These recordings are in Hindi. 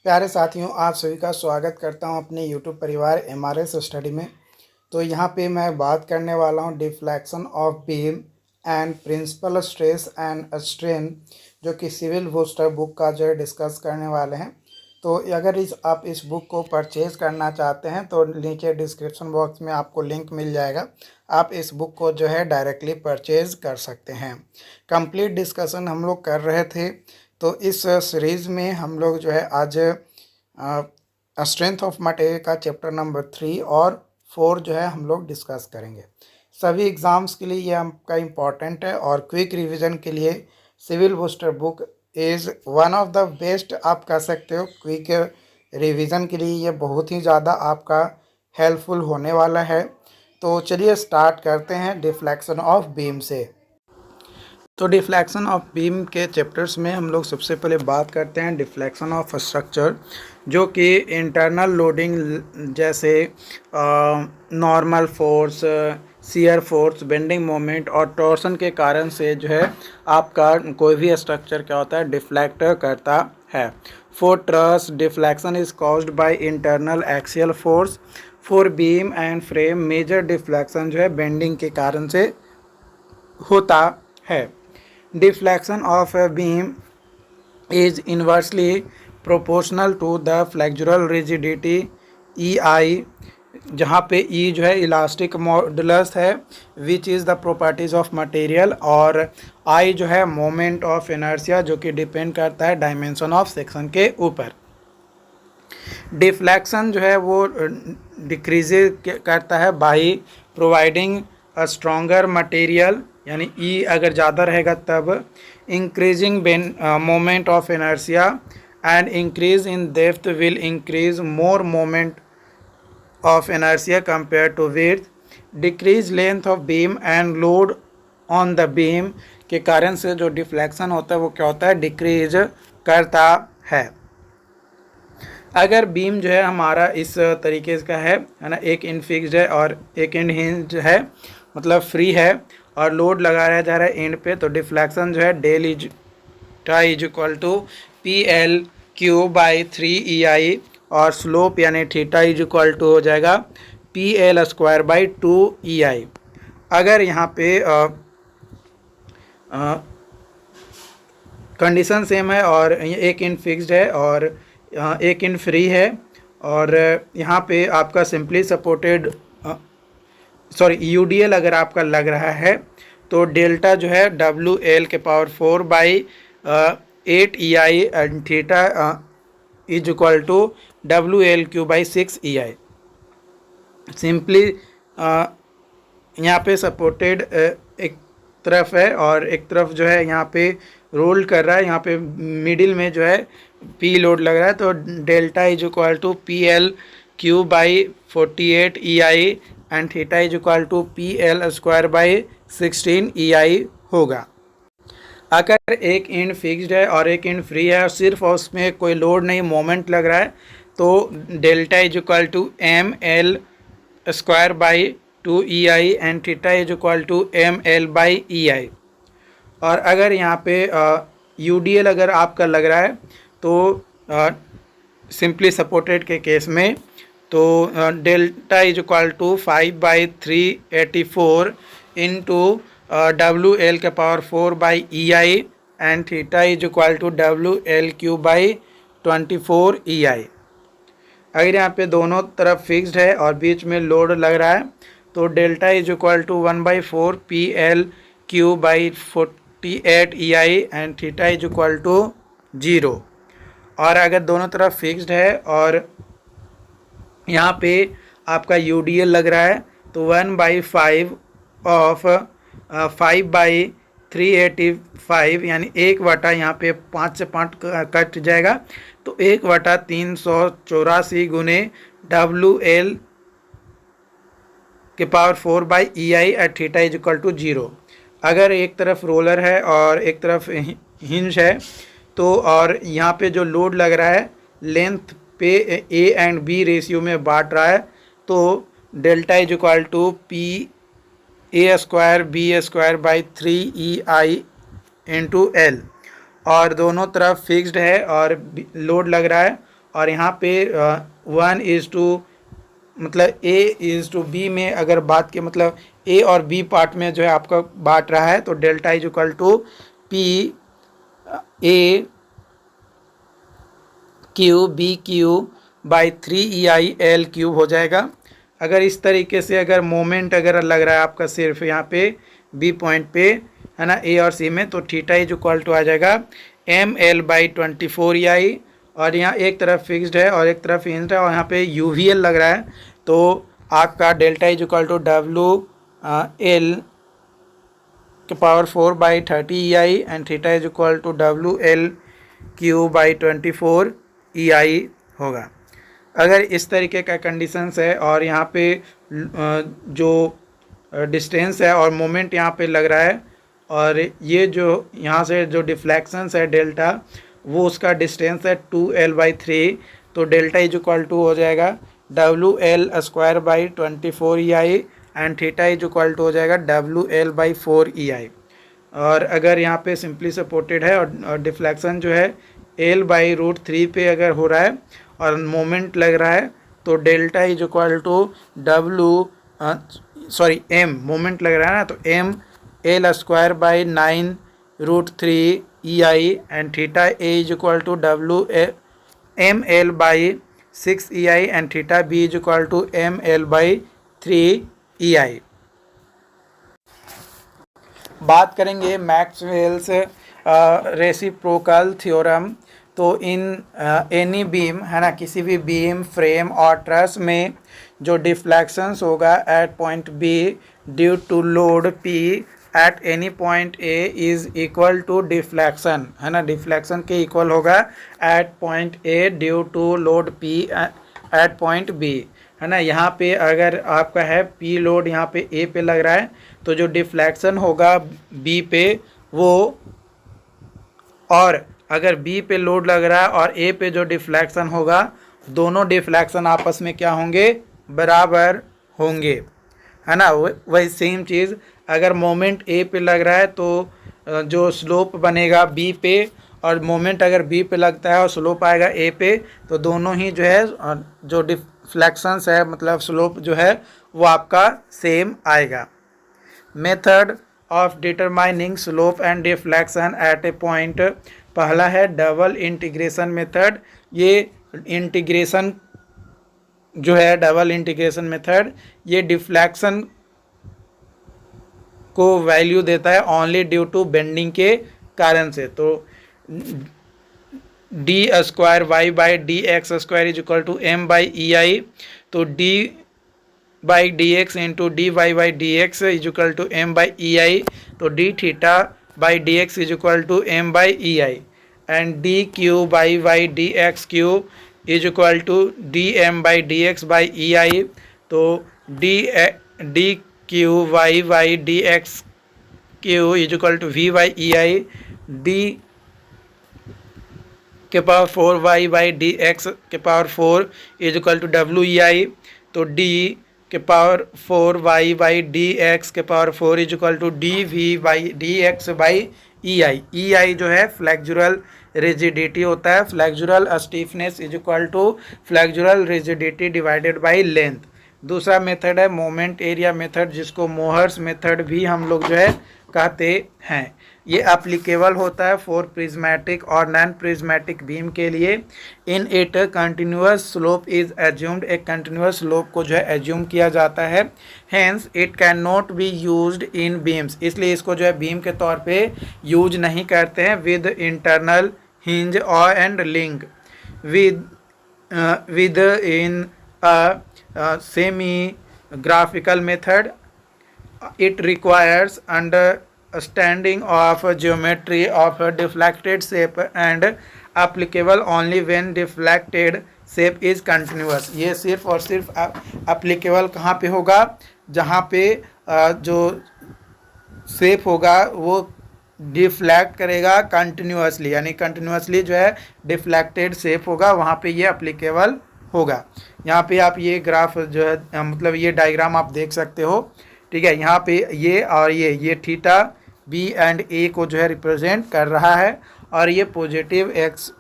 प्यारे साथियों, आप सभी का स्वागत करता हूं अपने यूट्यूब परिवार एमआरएस स्टडी में। तो यहां पे मैं बात करने वाला हूं deflection of beam and principal stress and strain, जो कि सिविल बूस्टर बुक का जो है डिस्कस करने वाले हैं। तो अगर आप इस बुक को परचेज़ करना चाहते हैं तो नीचे डिस्क्रिप्शन बॉक्स में आपको लिंक मिल जाएगा। आप इस बुक को जो है डायरेक्टली परचेज़ कर सकते हैं। कंप्लीट डिस्कशन हम लोग कर रहे थे, तो इस सीरीज़ में हम लोग जो है आज स्ट्रेंथ ऑफ मटेरियल का चैप्टर नंबर 3 और 4 जो है हम लोग डिस्कस करेंगे। सभी एग्ज़ाम्स के लिए ये आपका इम्पॉर्टेंट है और क्विक रिवीजन के लिए civil booster book is one of the best, आप कह सकते हो। क्विक रिवीजन के लिए ये बहुत ही ज़्यादा आपका हेल्पफुल होने वाला है। तो चलिए स्टार्ट करते हैं डिफ्लेक्शन ऑफ बीम से। तो डिफ्लेक्शन ऑफ बीम के चैप्टर्स में हम लोग सबसे पहले बात करते हैं डिफ्लेक्शन ऑफ स्ट्रक्चर, जो कि इंटरनल लोडिंग जैसे normal force, shear force, bending moment और टॉर्सन के कारण से जो है आपका कोई भी स्ट्रक्चर क्या होता है, डिफ्लेक्ट करता है। For truss deflection is caused by internal axial force. For beam and frame major deflection जो है बेंडिंग के कारण से होता है। Deflection of a beam is inversely proportional to the flexural rigidity EI, जहाँ पे E जो है इलास्टिक मॉडुलस है, which is the properties of material, और I जो है मोमेंट ऑफ इनर्शिया, जो कि डिपेंड करता है डायमेंशन ऑफ सेक्शन के ऊपर। डिफ्लेक्शन जो है वो डिक्रीज करता है by providing a stronger material, यानी ई अगर ज़्यादा रहेगा तब increasing moment of inertia and increase in depth will increase more moment of inertia compare to width. Decrease length of beam and load on the beam के कारण से जो डिफ्लेक्शन होता है वो क्या होता है, डिक्रीज करता है। अगर बीम जो है हमारा इस तरीके का है ना, एक एंड फिक्स्ड है और एक एंड हिंज है, मतलब फ्री है, और लोड लगाया जा रहा है एंड पे, तो डिफ्लेक्शन जो है del is tie is equal to P L Q by 3 EI, और स्लोप यानी थीटा इज इक्वल टू हो जाएगा P L square by 2 EI। अगर यहाँ पे कंडीशन सेम है और एक इन फिक्स्ड है और एक इन फ्री है, और यहाँ पे आपका सिंपली सपोर्टेड यूडीएल अगर आपका लग रहा है, तो डेल्टा जो है WL⁴/8 EI and theta is equal to WL⁴/6 EI। Simply यहाँ पे सपोर्टेड एक तरफ है और एक तरफ जो है यहाँ पे रोल कर रहा है, यहाँ पे मिडिल में जो है पी लोड लग रहा है, तो delta is equal to PL⁴/48 EI and theta is equal to PL²/16 EI होगा। अगर एक एंड फिक्स्ड है और एक एंड फ्री है और सिर्फ उसमें कोई लोड नहीं, मोमेंट लग रहा है, तो delta is equal to ML²/2 EI and theta is equal to ML/EI। और अगर यहाँ पे UDL अगर आपका लग रहा है, तो सिंपली सपोर्टेड के केस में, तो delta is equal to 5/384 into WL⁴/EI and theta is equal to WL⁴/24 EI। अगर यहाँ पे दोनों तरफ फिक्स्ड है और बीच में लोड लग रहा है, तो delta is equal to 1/4 PL⁴/48 EI and theta is equal to 0। और अगर दोनों तरफ फिक्स्ड है और यहाँ पे आपका UDL लग रहा है, तो 1/5 ऑफ 5/385, यानी 1/, यहाँ पे 5 से 5 कट जाएगा, तो 1/384 गुने WL⁴/EI at theta is equal to 0। अगर एक तरफ रोलर है और एक तरफ हिंज है, तो और यहाँ पे जो लोड लग रहा है लेंथ पे A एंड B रेशियो में बांट रहा है, तो delta is equal to PA²B²/3 EI into L। और दोनों तरफ फिक्स्ड है और लोड लग रहा है, और यहाँ पे 1:, मतलब A:B में अगर बात की, मतलब A और B पार्ट में जो है आपका बांट रहा है, तो delta is equal to PA Q/3EI/L³ हो जाएगा। अगर इस तरीके से अगर मोमेंट अगर लग रहा है आपका सिर्फ यहाँ पे B पॉइंट पे, है ना, A और C में, तो थीटा इज इक्वल टू आ जाएगा ML/24EI, और यहाँ एक तरफ फिक्स्ड है और एक तरफ हिंज्ड है, और यहाँ पे UVL लग रहा है, तो आपका delta is equal to WL⁴/30EI and theta is equal to WL³/24EI होगा। अगर इस तरीके का कंडीशंस है और यहाँ पे जो डिस्टेंस है और मोमेंट यहाँ पे लग रहा है, और ये जो यहाँ से जो डिफ्लेक्शंस है डेल्टा, वो उसका डिस्टेंस है 2L/3, तो डेल्टा इज इक्वल टू हो जाएगा WL²/24EI and theta is equal to हो जाएगा WL/4EI। और अगर यहाँ पे सिंपली सपोर्टेड है और डिफ्लेक्शन जो है L/√3 पे अगर हो रहा है और मोमेंट लग रहा है, तो delta is equal to M moment लग रहा है ना, तो ML²/9√3EI and theta A is equal to ML/6EI and theta B is equal to ML/3EI। बात करेंगे मैक्सवेल्स रेसिप्रोकल थ्योरम। तो इन एनी बीम, है ना, किसी भी बीम, फ्रेम और ट्रस में जो डिफ्लेक्शंस होगा at point B due to load P at any point A is equal to deflection, है ना, डिफ्लेक्शन के इक्वल होगा at point A due to load P at point B, है ना। यहाँ पे अगर आपका है P लोड यहाँ पे A पे लग रहा है, तो जो डिफ्लेक्शन होगा B पे वो, और अगर B पे लोड लग रहा है और A पे जो डिफ्लेक्शन होगा, दोनों डिफ्लेक्शन आपस में क्या होंगे, बराबर होंगे, है ना। वही सेम चीज़ अगर मोमेंट A पे लग रहा है तो जो स्लोप बनेगा B पे, और मोमेंट अगर B पे लगता है और स्लोप आएगा A पे, तो दोनों ही जो है जो डिफ्लेक्शंस है, मतलब स्लोप जो है वो आपका सेम आएगा। Method of determining slope and deflection at A point, पहला है डबल इंटीग्रेशन मेथड। ये इंटीग्रेशन जो है, डबल इंटीग्रेशन मेथड, ये डिफ्लेक्शन को वैल्यू देता है ओनली ड्यू टू बेंडिंग के कारण से। तो d²y/dx² is equal to M/EI, तो d/dx into dy/dx is equal to M/EI, तो d∅/dx is equal to M/EI and dq/dx³ is equal to dm/dx/EI, तो dq/dx³ is equal to v/EI, d⁴y/dx⁴ is equal to WEI, तो d⁴y/dx⁴ is equal to dv/dx/EI। EI जो है फ्लेक्सुरल रिजिडिटी होता है, flexural stiffness is equal to flexural rigidity divided by length. दूसरा मेथड है मोमेंट एरिया मेथड, जिसको मोहर्स मेथड भी हम लोग जो है कहते हैं। ये एप्लीकेबल होता है फॉर प्रिज्मेटिक और नॉन प्रिज्मेटिक बीम के लिए। In it continuous slope is assumed, एक कंटिन्यूअस स्लोप को जो है एज्यूम किया जाता है। Hence it can not be used in beams, इसलिए इसको जो है बीम के तौर पे यूज नहीं करते हैं। विद इंटरनल हिंज और and link with in semi graphical method, it requires understanding of geometry of a deflected shape and applicable only when deflected shape is continuous। ये सिर्फ और सिर्फ applicable कहाँ पे होगा, जहाँ पे जो शेप होगा वो डिफ्लेक्ट करेगा कंटिन्यूसली, यानी कंटिन्यूसली जो है डिफ्लेक्टेड शेप होगा, वहाँ पे ये अप्लीकेबल होगा। यहाँ पे आप ये ग्राफ जो है, मतलब ये डायग्राम आप देख सकते हो, ठीक है। यहाँ पे ये और ये थीटा बी एंड ए को जो है रिप्रेजेंट कर रहा है, और ये पॉजिटिव एक्स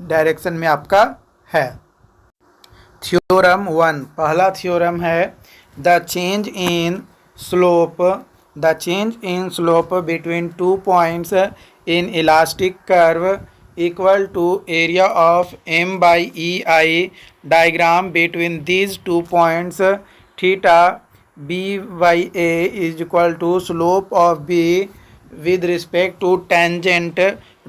डायरेक्शन में आपका है। थ्योरम 1, पहला थ्योरम है the change in slope between 2 points in elastic curve equal to area of m by ei diagram between these 2 points theta b by a is equal to slope of b with respect to tangent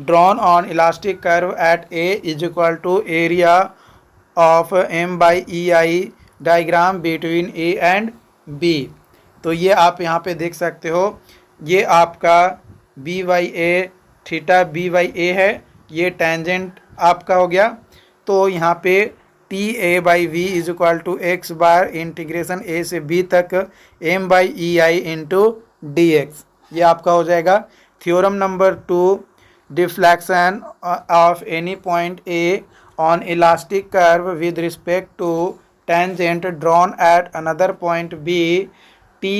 drawn on elastic curve at a is equal to area of m by ei diagram between a and b। तो ये आप यहाँ पे देख सकते हो, ये आपका b by a, theta b by a है, ये टेंजेंट आपका हो गया। तो यहाँ पे T A by V is equal to X bar integration A से बी तक m by E I into D X, ये आपका हो जाएगा। Theorem number 2, deflection of any point A on elastic curve with respect to tangent drawn at another point b, t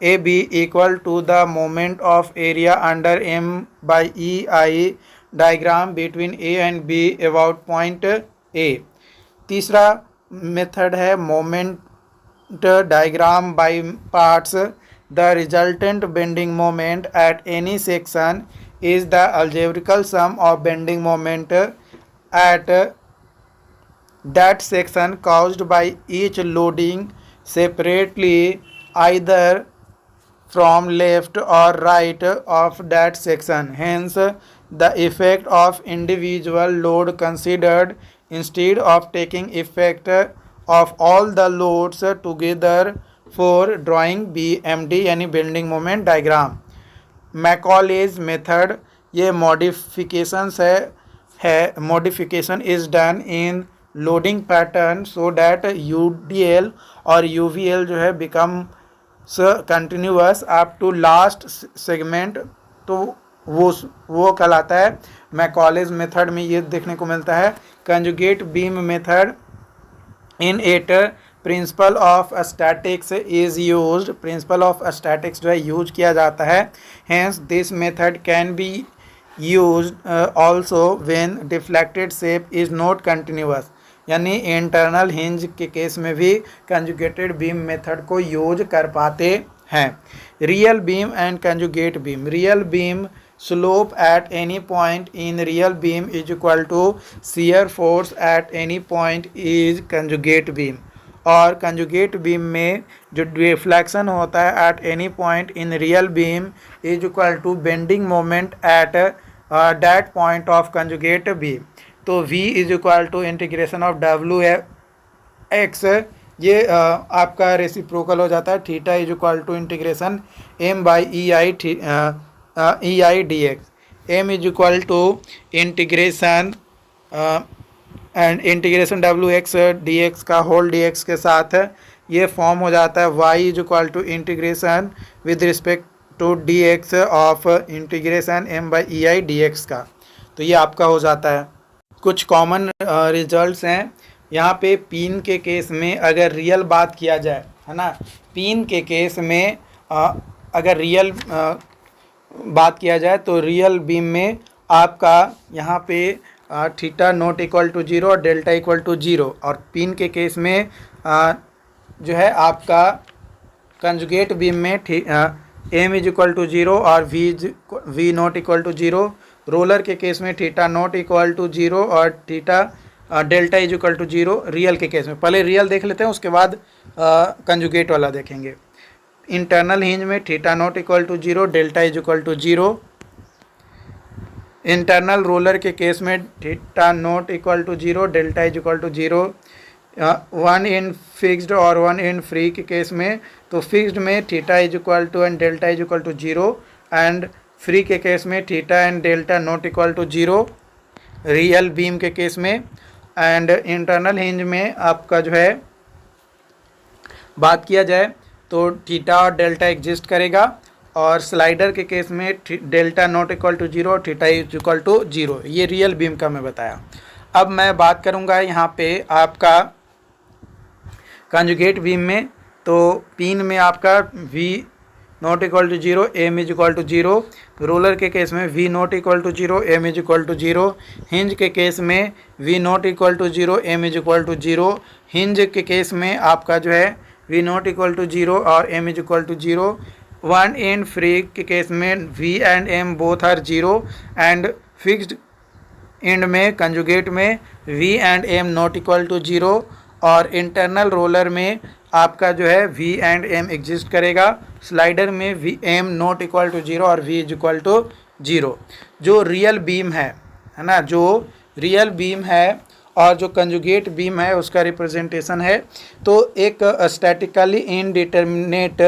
a b equal to the moment of area under m by e I diagram between a and b about point a। तीसरा मेथड है moment diagram by parts. The resultant bending moment at any section is the algebraic sum of bending moment at that section caused by each loading separately either from left or right of that section. Hence, the effect of individual load considered instead of taking effect of all the loads together for drawing BMD यानी बेंडिंग मोमेंट डायग्राम। मैकॉलेज मेथड, ये मॉडिफिकेशंस है modification is done in loading pattern so that UDL और UVL जो है becomes continuous up to last segment, तो वो कहलाता है मैकॉलेज मेथड में ये देखने को मिलता है। Conjugate beam method, in it principle of statics is used, principle of statics जो है यूज किया जाता है। Hence this method can be used also when deflected shape is not continuous, यानी इंटरनल हिंज के केस में भी कंजुगेटेड बीम मेथड को यूज कर पाते हैं। Real beam and conjugate beam, real beam slope at any point in real beam is equal to shear force at any point is conjugate beam, और कंजुगेट बीम में जो डिफ्लेक्शन होता है at any point in real beam is equal to bending moment at that point of conjugate beam. तो v is equal to integration of W X, ये आपका रेसिप्रोकल हो जाता है। Theta is equal to integration m by E I D X, m is equal to integration and integration W X D X का होल डी एक्स के साथ ये फॉर्म हो जाता है y is equal to integration with respect to D X of integration m by E I D X का। तो ये आपका हो जाता है। कुछ कॉमन रिजल्ट्स हैं यहाँ पे। पिन के केस में अगर रियल बात किया जाए, है ना, पिन के केस में अगर रियल बात किया जाए तो रियल बीम में आपका यहाँ पे थीटा नॉट इक्वल टू 0 और डेल्टा इक्वल टू 0, और पिन के केस में जो है आपका कंजुगेट बीम में m इज इक्वल टू 0 और v not equal to 0। Roller के केस में थीटा नॉट इक्वल टू 0 और theta delta is equal to 0 real के केस में। पहले रियल देख लेते हैं, उसके बाद कंजुगेट वाला देखेंगे। इंटरनल हिंज में theta not equal to 0, delta is equal to 0। Internal roller के केस में theta not equal to 0, delta is equal to 0। One in fixed और वन इन फ्री के केस में, तो फिक्स्ड में theta is equal to and delta is equal to 0, and free के केस में theta and delta not equal to 0 real beam के केस में। एंड इंटरनल हिंज में आपका जो है बात किया जाए तो थीटा और डेल्टा एग्जिस्ट करेगा, और स्लाइडर के केस में डेल्टा नॉट इक्वल टू 0 और थीटा इज इक्वल टू 0। ये रियल बीम का मैं बताया। अब मैं बात करूँगा यहाँ पे आपका कंजुगेट बीम में। तो पिन में आपका v not equal to zero, M is equal to zero. Roller के केस में V not equal to zero, M is equal to zero. Hinge के केस में V not equal to zero, M is equal to zero. Hinge के केस में आपका जो है V not equal to zero और M is equal to zero. One end free के केस में V and M both are zero and fixed end में कंजुगेट में V and M not equal to zero और इंटरनल रोलर में आपका जो है वी एंड एम एग्जिस्ट करेगा। स्लाइडर में V M not equal to zero और V is equal to zero. जो रियल बीम है ना, जो रियल बीम है और जो कंजुगेट बीम है उसका रिप्रेजेंटेशन है। तो एक statically indeterminate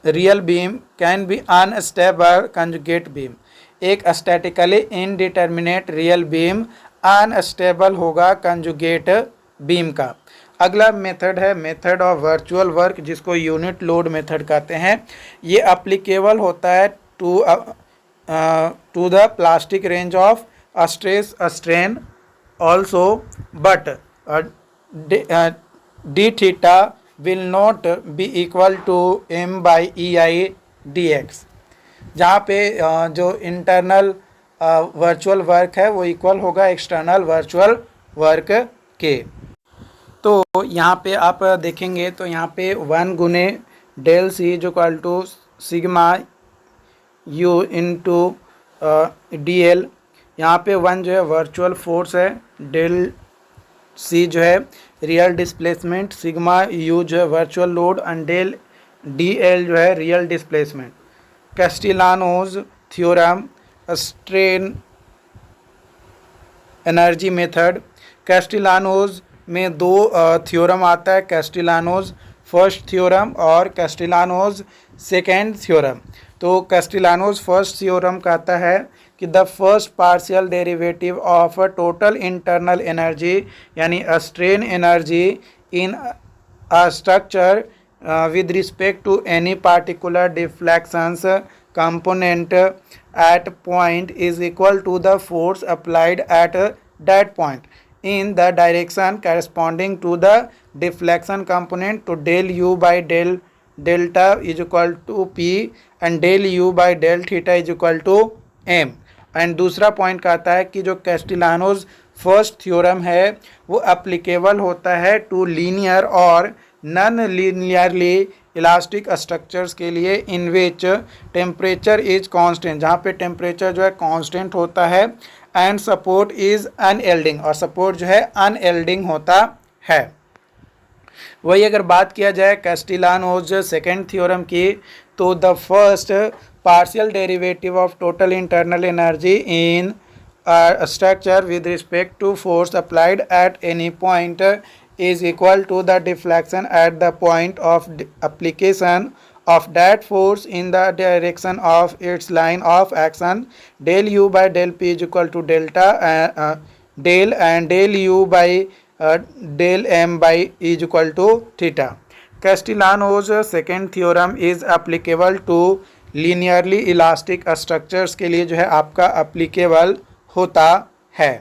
real beam can be unstable conjugate beam. एक statically indeterminate real beam unstable होगा कंजुगेट बीम का। अगला मेथड है मेथड ऑफ वर्चुअल वर्क, जिसको यूनिट लोड मेथड कहते हैं। ये अप्लीकेबल होता है to the plastic range of stress strain also, but D theta will not be equal to M by E I D X. जहाँ पे जो इंटरनल वर्चुअल वर्क है वो इक्वल होगा एक्सटर्नल वर्चुअल वर्क के। तो यहाँ पे आप देखेंगे तो यहाँ पे 1 गुने del C is equal to sigma U into D L. यहाँ पे 1 जो है वर्चुअल फोर्स है, डेल सी जो है रियल डिस्प्लेसमेंट, सिग्मा यू जो है virtual load and del D L जो है real displacement. Castigliano's theorem strain energy method. Castigliano's में 2 थ्योरम आता है, कैस्टिलानोज फर्स्ट थ्योरम और कैस्टिलानोज सेकेंड थ्योरम। तो कैस्टिलानोज फर्स्ट थ्योरम कहता है कि the first partial derivative of total internal energy यानी strain energy in a structure with respect to any particular deflections component at point is equal to the force applied at that point in the direction corresponding to the deflection component to del u by del delta is equal to p and del u by del theta is equal to m। And दूसरा पॉइंट कहता है कि जो कैस्टिलानोज फर्स्ट थ्योरम है वो अप्लीकेबल होता है टू लीनियर और नॉन लीनियरली इलास्टिक स्ट्रक्चर्स के लिए इन विच टेम्परेचर इज कांस्टेंट, जहाँ पे टेम्परेचर जो है कांस्टेंट होता है एंड सपोर्ट इज अनएल्डिंग, और सपोर्ट जो है अनएल्डिंग होता है। वही अगर बात किया जाए कैस्टिलानोज सेकेंड थ्योरम की, तो the first partial derivative of total internal energy in structure with respect to force applied at any point is equal to the deflection at the point of application of that force in the direction of its line of action। del u by del p is equal to delta del and del u by del m by is equal to theta। Castellano's second theorem is applicable to linearly elastic structures के लिए जो है आपका applicable होता है।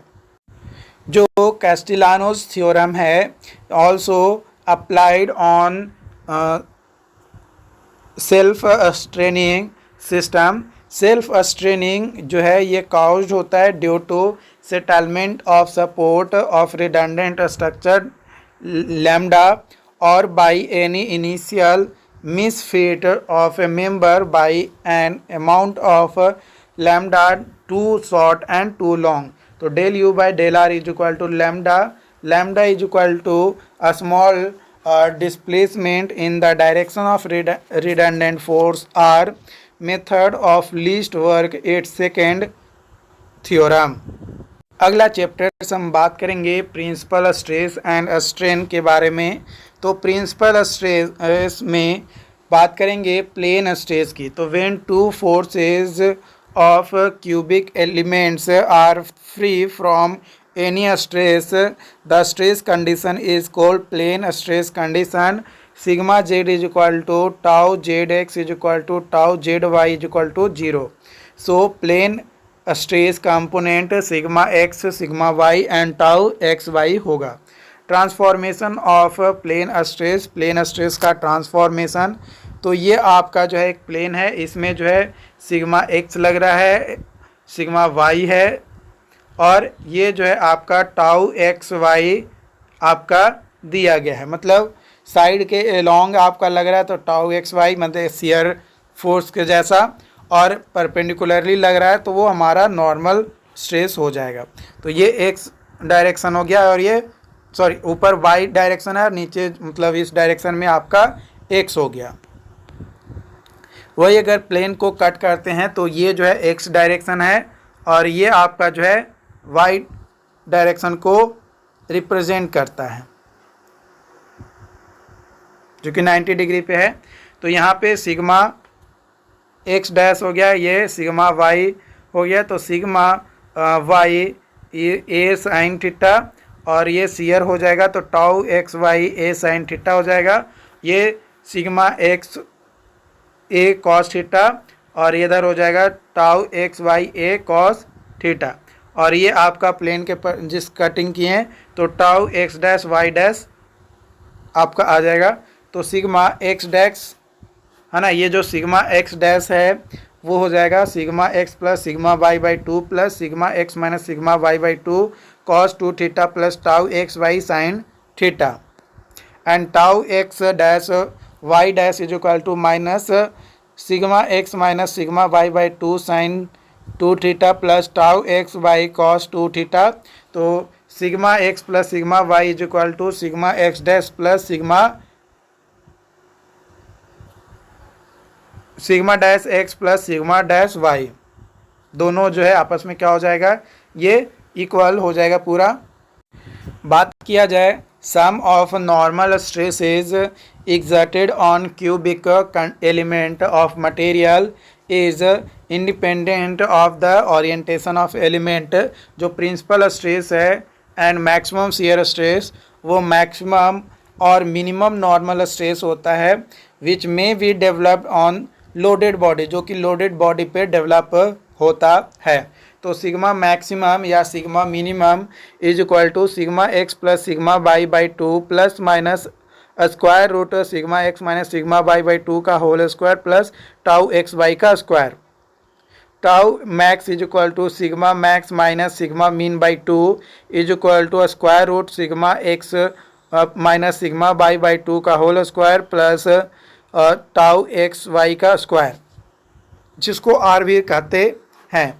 जो कैस्टिलानोज थ्योरम है also applied on self straining system. Self straining जो है ये काउज्ड होता है due to settlement of support of redundant structure lambda और by any initial misfit of a member by an amount of lambda too short and too long। तो del u by del r is equal to lambda, lambda is equal to a small displacement in the direction of redundant force r। method of least work its second theorem। अगला चैप्टर हम बात करेंगे प्रिंसिपल स्ट्रेस एंड स्ट्रेन के बारे में। तो प्रिंसिपल स्ट्रेस में बात करेंगे प्लेन स्ट्रेस की। तो when two forces of cubic elements are free from any stress, the stress condition is called plane stress condition। sigma z is equal to tau zx is equal to tau zy is equal to 0। so plane stress component sigma x sigma y and tau xy होगा। Transformation of plane stress, plane stress का ट्रांसफॉर्मेशन। तो ये आपका जो है एक प्लेन है, इसमें जो है सिग्मा एक्स लग रहा है, सिग्मा वाई है, और ये जो है आपका टाउ एक्स वाई आपका दिया गया है। मतलब साइड के एलोंग आपका लग रहा है तो टाउ एक्स वाई मतलब शियर फोर्स के जैसा, और परपेंडिकुलरली लग रहा है तो वो हमारा नॉर्मल स्ट्रेस हो जाएगा। तो ये एक्स डायरेक्शन हो गया, और ये सॉरी ऊपर वाई डायरेक्शन है और नीचे मतलब इस डायरेक्शन में आपका एक्स हो गया। वही अगर प्लेन को कट करते हैं तो ये जो है एक्स डायरेक्शन है, और ये आपका जो है वाई डायरेक्शन को रिप्रेजेंट करता है जो कि 90 डिग्री पे है। तो यहाँ पे सिग्मा एक्स डैश हो गया, ये सिग्मा वाई हो गया, तो सिग्मा वाई ए साइन थीटा, और ये सीयर हो जाएगा तो टाउ एक्स वाई ए साइन थीटा हो जाएगा। ये सिग्मा एक्स ए कॉस थीटा, और ये इधर हो जाएगा टाउ एक्स वाई ए कॉस थीटा। और ये आपका प्लेन के पर जिस कटिंग किए हैं तो tau X dash Y dash आपका आ जाएगा। तो सिग्मा एक्स डैश है ना, ये जो सिग्मा एक्स डैश है वो हो जाएगा sigma X plus sigma Y by two plus sigma X minus sigma Y by two cos two theta plus tau X Y sine theta, and tau X dash Y dash is equal to minus sigma X minus sigma Y by two sine two theta plus tau X Y cos two theta. तो sigma X plus sigma Y is equal to sigma X dash plus sigma dash x plus sigma dash Y, दोनों जो है आपस में क्या हो जाएगा, ये इक्वल हो जाएगा पूरा। बात किया जाए sum of normal stresses exerted on cubic element of material is independent of the orientation of element। जो प्रिंसिपल स्ट्रेस है एंड मैक्सिमम शियर स्ट्रेस वो मैक्सिमम और मिनिमम नॉर्मल स्ट्रेस होता है which may be developed on loaded body, जो कि लोडेड बॉडी पे डेवलप होता है। तो सिग्मा मैक्सिमम या sigma minimum is equal to sigma X plus sigma Y by two plus minus square root sigma X minus sigma Y by two का whole square plus tau X Y का square. Tau max is equal to sigma max minus sigma mean by two is equal to square root sigma X minus sigma Y by two का whole square plus tau X Y का स्क्वायर, जिसको आर भी कहते हैं।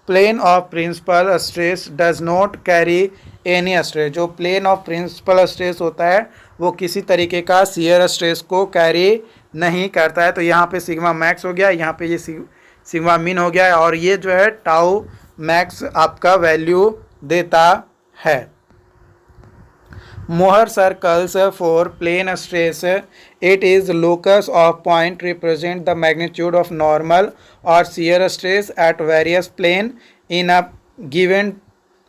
Plane of principal stress does not carry any stress. जो प्लेन ऑफ प्रिंसिपल स्ट्रेस होता है वो किसी तरीके का शियर स्ट्रेस को कैरी नहीं करता है। तो यहाँ पे सिग्मा मैक्स हो गया, यहाँ पे ये सिग्मा मीन हो गया, और ये जो है टाउ मैक्स आपका वैल्यू देता है। Mohr circles for plane stress it is locus of point represent the magnitude of normal और shear stress at various plane in a given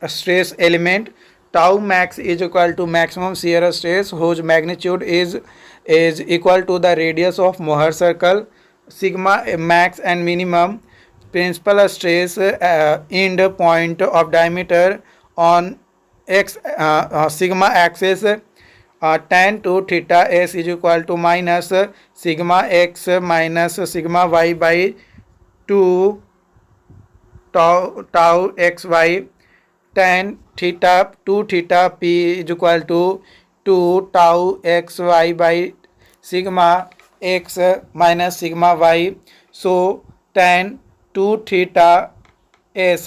stress element। Tau max is equal to maximum shear stress whose magnitude is equal to the radius of Mohr circle। Sigma max and minimum principal stress end point of diameter on x sigma axis tan 2 theta s is equal to minus sigma x minus sigma y by 2 tau x y tan theta 2 theta p is equal to 2 tau X Y by sigma X minus sigma Y. So tan 2 theta S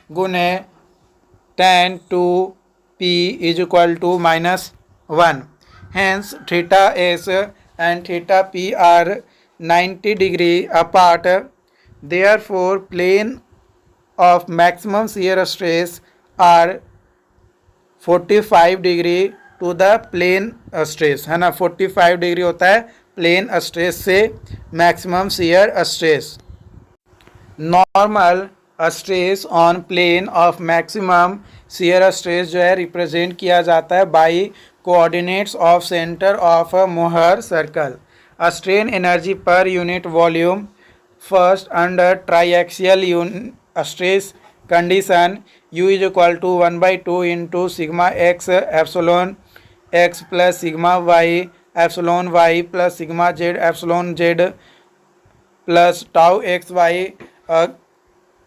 गुने tan 2 p is equal to -1। Hence theta S and theta p are 90 degree apart, therefore plane of maximum shear stress are 45 degree to the plane stress, है ना। 45 डिग्री होता है प्लेन स्ट्रेस से maximum shear stress. Normal stress on plane of maximum shear stress जो है रिप्रेजेंट किया जाता है by coordinates of centre of Mohr circle. Strain energy per unit volume first under triaxial stress condition U is equal to 1/2 into sigma X epsilon X plus sigma Y epsilon Y plus sigma Z epsilon Z plus tau X Y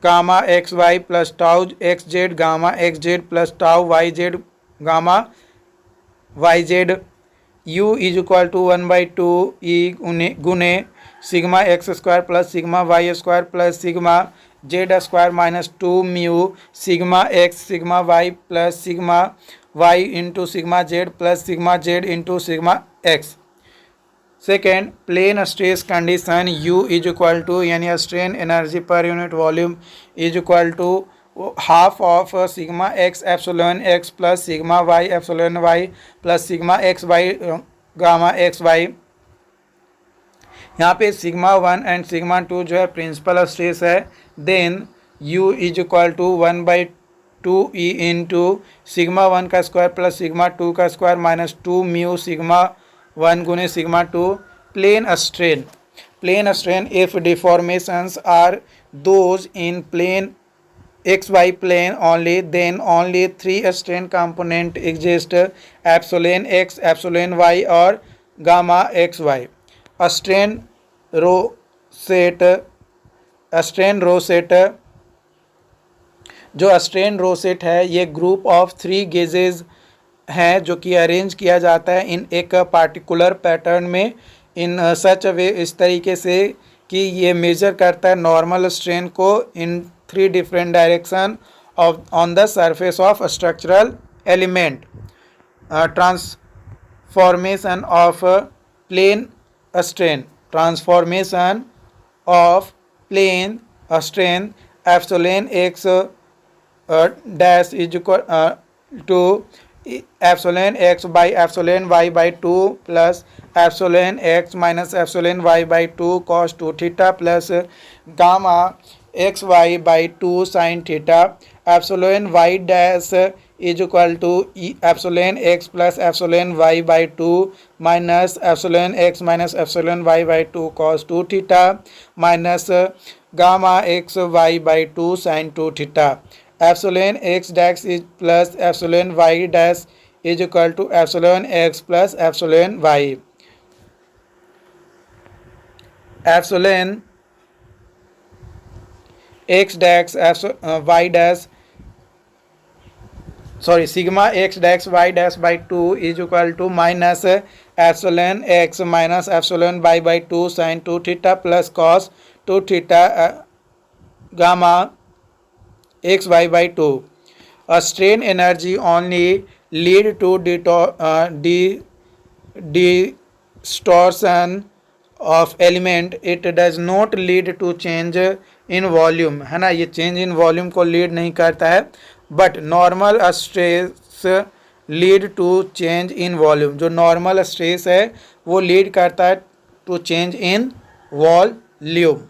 gamma X Y plus tau X Z gamma X Z plus tau Y Z gamma Y Z U is equal to 1/2 E गुने sigma X square plus sigma Y square plus sigma Z square minus 2 mu sigma X sigma Y plus sigma Y into sigma Z plus sigma Z into sigma X. Second, plane stress condition U is equal to यानी strain energy per unit volume is equal to half of sigma X epsilon X plus sigma Y epsilon Y plus sigma X Y gamma X Y. यहाँ पे सिग्मा 1 एंड सिग्मा 2 जो है प्रिंसिपल स्ट्रेस है। Then U is equal to 1/2 E into sigma 1 का स्क्वायर प्लस सिग्मा 2 का स्क्वायर माइनस 2 म्यू सिग्मा 1 गुने sigma 2। Plane strain if deformations are those in plane XY plane only, then only 3 strain component exist, epsilon x, epsilon y और gamma xy। strain row set जो स्ट्रेन रो सेट है ये ग्रुप ऑफ 3 गेजेस हैं जो कि अरेंज किया जाता है इन एक पार्टिकुलर पैटर्न में इन सच वे इस तरीके से कि ये मेजर करता है नॉर्मल स्ट्रेन को in 3 different direction of on the surface of structural element. Transformation of plane strain epsilon X dash is equal to epsilon X by epsilon Y by 2 plus epsilon X minus epsilon Y by 2 cos 2 theta plus gamma X Y by 2 sine theta. Epsilon Y dash is equal to epsilon X plus epsilon Y by 2 minus epsilon X minus epsilon Y by 2 cos 2 theta minus gamma X Y by 2 sine 2 theta. Epsilon X dash is plus epsilon Y dash is equal to epsilon X plus epsilon Y. Epsilon X dash Y dash sigma X dash Y dash by 2 is equal to minus epsilon X minus epsilon Y by 2 sine 2 theta plus cos 2 theta gamma X Y by 2। Strain energy only lead to distortion of element, it does not lead to change in volume, है ना, ये चेंज इन वॉल्यूम को लीड नहीं करता है। But normal stress lead to change in volume, जो नॉर्मल स्ट्रेस है वो लीड करता है टू चेंज इन वॉल्यूम।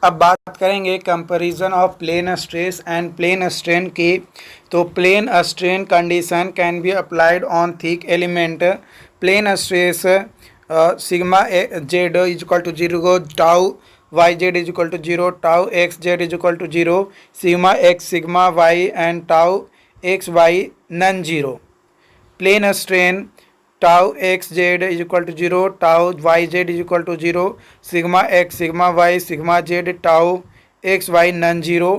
अब बात करेंगे comparison of plane stress and plane strain की। तो plane strain condition can be applied on thick element. Plane stress sigma Z is equal to 0, tau Y Z is equal to 0, tau X Z is equal to 0, sigma X sigma Y and tau X Y non zero. Plane strain tau X Z is equal to 0, tau Y Z is equal to 0, sigma X sigma Y sigma Z tau X Y non zero.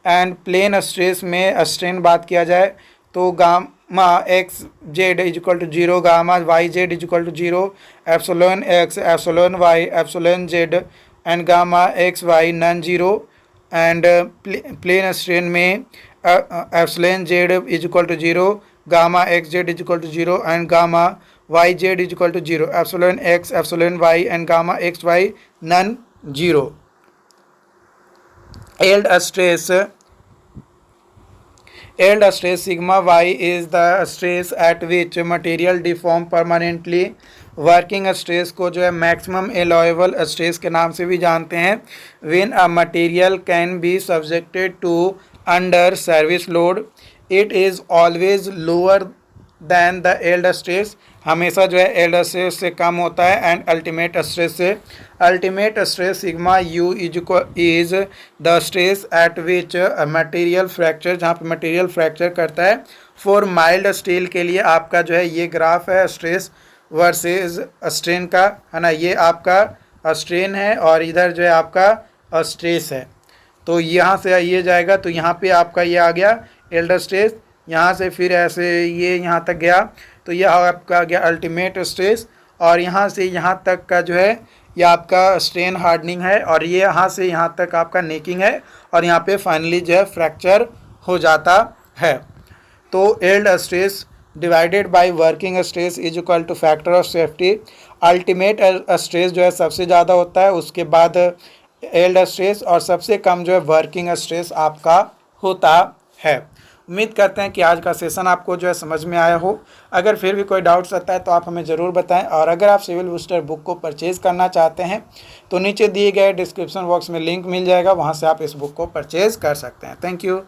And plane stress में स्ट्रेन बात किया जाए तो gamma X Z is equal to 0, gamma Y Z is equal to 0, epsilon X epsilon Y epsilon Z and gamma X Y non zero. And plane strain में epsilon Z is equal to 0, gamma X Z is equal to 0 and gamma Y Z is equal to 0, epsilon X epsilon Y and gamma X Y non zero. Yield stress sigma y is the stress at which material deform permanently। Working stress को जो है मैक्सिमम एलोएबल स्ट्रेस के नाम से भी जानते हैं। when a material can be subjected to under service load, it is always lower than the yield stress, हमेशा जो है yield stress से कम होता है एंड अल्टीमेट स्ट्रेस से। Ultimate stress sigma you is the stress eight which material fracture, जहाँ पे मटेरियल फ्रैक्चर करता है। फॉर माइल्ड स्टील के लिए आपका जो है ये ग्राफ है स्ट्रेस वर्सेस स्ट्रेन का, है ना, ये आपका स्ट्रेन है और इधर जो है आपका स्ट्रेस है। तो यहाँ से ये जाएगा तो यहाँ पे आपका ये आ गया एल्डर स्ट्रेस, यहाँ से फिर ऐसे ये यहाँ तक गया तो यह आपका आ गया अल्टीमेट स्ट्रेस, और यहाँ से यहाँ तक का जो है ये आपका स्ट्रेन हार्डनिंग है, और ये यहाँ से यहाँ तक आपका नेकिंग है, और यहाँ पे फाइनली जो है फ्रैक्चर हो जाता है। तो yield stress divided by working stress is equal to factor of safety. Ultimate stress जो है सबसे ज़्यादा होता है, उसके बाद एल्ड स्ट्रेस, और सबसे कम जो है वर्किंग स्ट्रेस आपका होता है। उम्मीद करते हैं कि आज का सेशन आपको जो है समझ में आया हो। अगर फिर भी कोई डाउट्स आता है तो आप हमें ज़रूर बताएं, और अगर आप सिविल बूस्टर बुक को परचेज़ करना चाहते हैं तो नीचे दिए गए डिस्क्रिप्शन बॉक्स में लिंक मिल जाएगा, वहां से आप इस बुक को परचेज़ कर सकते हैं। Thank you.